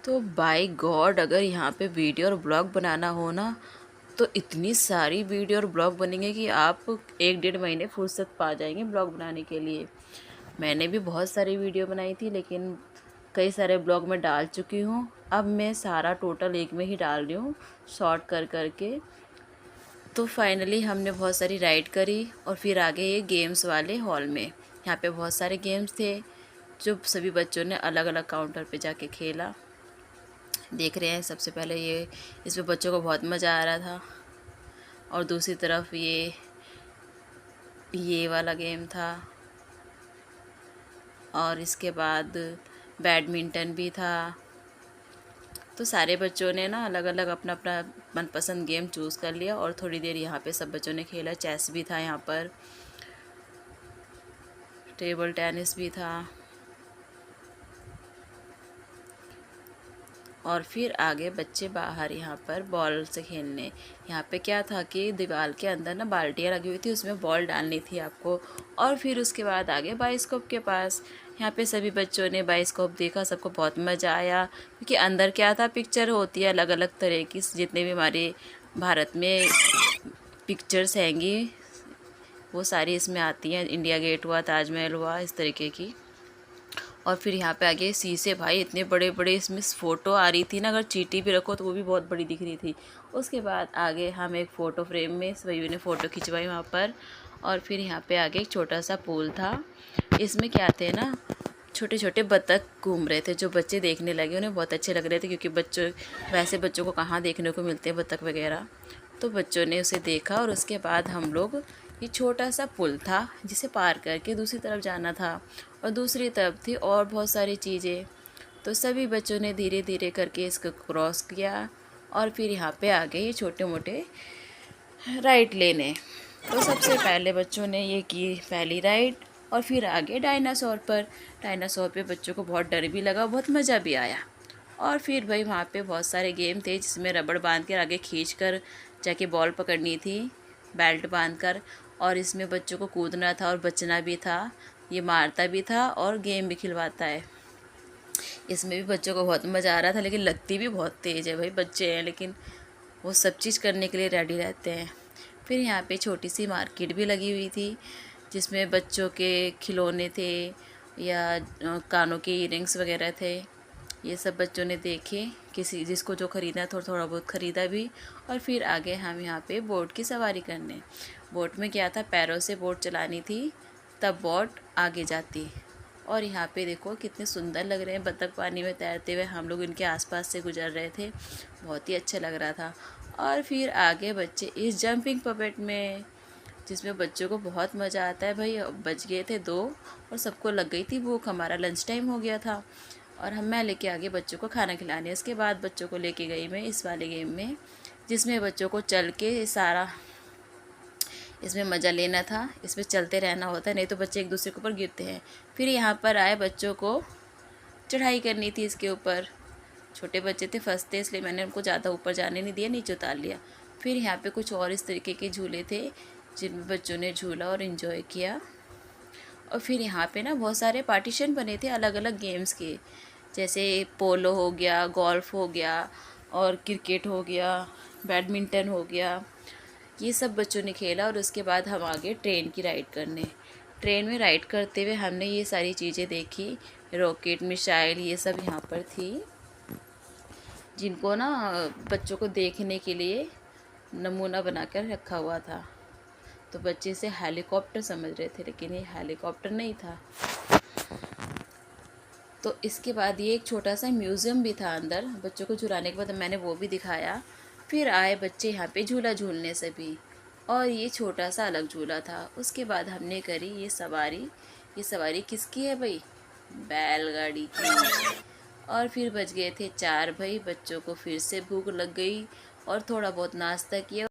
तो bye God अगर यहाँ पे वीडियो और ब्लॉग बनाना हो ना तो इतनी सारी वीडियो और ब्लॉग बनेंगे कि आप 1-1.5 महीने फुर्सत पा जाएंगे ब्लॉग बनाने के लिए। मैंने भी बहुत सारी वीडियो बनाई थी लेकिन कई सारे ब्लॉग मैं डाल चुकी हूँ। अब मैं सारा टोटल एक में ही डाल रही हूँ शॉर्ट कर करके। तो फाइनली हमने बहुत सारी राइड करी और फिर आगे ये गेम्स वाले हॉल में यहाँ पे बहुत सारे गेम्स थे जो सभी बच्चों ने अलग अलग काउंटर पे जाके खेला। देख रहे हैं सबसे पहले ये इसमें बच्चों को बहुत मज़ा आ रहा था और दूसरी तरफ ये वाला गेम था और इसके बाद बैडमिंटन भी था। तो सारे बच्चों ने ना अलग अलग अपना अपना मनपसंद गेम चूज़ कर लिया और थोड़ी देर यहाँ पे सब बच्चों ने खेला। चेस भी था, यहाँ पर टेबल टेनिस भी था और फिर आगे बच्चे बाहर यहाँ पर बॉल से खेलने। यहाँ पे क्या था कि दीवार के अंदर ना बाल्टियाँ लगी हुई थी, उसमें बॉल डालनी थी आपको। और फिर उसके बाद आगे बाइस्कोप के पास यहाँ पे सभी बच्चों ने बाइस्कोप देखा, सबको बहुत मज़ा आया क्योंकि अंदर क्या था, पिक्चर होती है अलग अलग तरह की, जितने भी हमारे भारत में पिक्चर्स हैंगी वो सारी इसमें आती हैं। इंडिया गेट हुआ, ताजमहल हुआ, इस तरीके की। और फिर यहाँ पे आगे शीशे, भाई इतने बड़े बड़े इसमें फ़ोटो आ रही थी ना, अगर चींटी भी रखो तो वो भी बहुत बड़ी दिख रही थी। उसके बाद आगे हम एक फ़ोटो फ्रेम में सभी ने फ़ोटो खिंचवाई वहाँ पर। और फिर यहाँ पे आगे एक छोटा सा पूल था। इसमें क्या थे ना, छोटे छोटे बत्तख घूम रहे थे जो बच्चे देखने लगे, उन्हें बहुत अच्छे लग रहे थे क्योंकि वैसे बच्चों को कहाँ देखने को मिलते हैं बत्तख वगैरह। तो बच्चों ने उसे देखा और उसके बाद हम लोग, ये छोटा सा पुल था जिसे पार करके दूसरी तरफ जाना था और दूसरी तरफ थी और बहुत सारी चीज़ें। तो सभी बच्चों ने धीरे धीरे करके इसको क्रॉस किया और फिर यहाँ पे आ गए ये छोटे मोटे राइड लेने। तो सबसे पहले बच्चों ने ये की पहली राइड और फिर आगे डायनासोर पर। डायनासोर पे बच्चों को बहुत डर भी लगा, बहुत मज़ा भी आया। और फिर भाई वहाँ पे बहुत सारे गेम थे जिसमें रबड़ बांध कर आगे खींच कर जाके बॉल पकड़नी थी, बेल्ट बांध कर। और इसमें बच्चों को कूदना था और बचना भी था, ये मारता भी था और गेम भी खिलवाता है। इसमें भी बच्चों को बहुत मज़ा आ रहा था लेकिन लगती भी बहुत तेज़ है, भाई बच्चे हैं लेकिन वो सब चीज़ करने के लिए रेडी रहते हैं। फिर यहाँ पे छोटी सी मार्केट भी लगी हुई थी जिसमें बच्चों के खिलौने थे या कानों के इयरिंग्स वगैरह थे। ये सब बच्चों ने देखे, किसी जिसको जो ख़रीदना थोड़ा थोड़ा बहुत ख़रीदा भी। और फिर आगे हम यहाँ पे बोट की सवारी करने। बोट में क्या था, पैरों से बोट चलानी थी तब बोट आगे जाती। और यहाँ पे देखो कितने सुंदर लग रहे हैं बत्तख पानी में तैरते हुए, हम लोग इनके आसपास से गुजर रहे थे, बहुत ही अच्छा लग रहा था। और फिर आगे बच्चे इस जंपिंग पपेट में, जिसमें बच्चों को बहुत मज़ा आता है। भाई बच गए थे 2 और सबको लग गई थी भूख, हमारा लंच टाइम हो गया था और मैं लेके आगे बच्चों को खाना खिलाने। इसके बाद बच्चों को लेके गई मैं इस वाले गेम में जिसमें बच्चों को चल के सारा इसमें मज़ा लेना था। इसमें चलते रहना होता है, नहीं तो बच्चे एक दूसरे के ऊपर गिरते हैं। फिर यहाँ पर आए, बच्चों को चढ़ाई करनी थी इसके ऊपर। छोटे बच्चे थे, फंसते, इसलिए मैंने उनको ज़्यादा ऊपर जाने नहीं दिया, नीचे उतार लिया। फिर यहाँ पे कुछ और इस तरीके के झूले थे जिनमें बच्चों ने झूला और इन्जॉय किया। और फिर यहाँ पे ना बहुत सारे पार्टीशन बने थे अलग अलग गेम्स के, जैसे पोलो हो गया, गोल्फ हो गया और क्रिकेट हो गया, बैडमिंटन हो गया। ये सब बच्चों ने खेला और उसके बाद हम आगे ट्रेन की राइड करने। ट्रेन में राइड करते हुए हमने ये सारी चीज़ें देखी, रॉकेट, मिसाइल, ये सब यहाँ पर थी जिनको ना बच्चों को देखने के लिए नमूना बनाकर रखा हुआ था। तो बच्चे इसे हेलीकॉप्टर समझ रहे थे लेकिन ये हेलीकॉप्टर नहीं था। तो इसके बाद ये एक छोटा सा म्यूज़ियम भी था अंदर, बच्चों को झुलाने के बाद मैंने वो भी दिखाया। फिर आए बच्चे यहाँ पे झूला झूलने सभी, और ये छोटा सा अलग झूला था। उसके बाद हमने करी ये सवारी। ये सवारी किसकी है भाई, बैलगाड़ी की। और फिर बज गए थे 4 भाई, बच्चों को फिर से भूख लग गई और थोड़ा बहुत नाश्ता किया।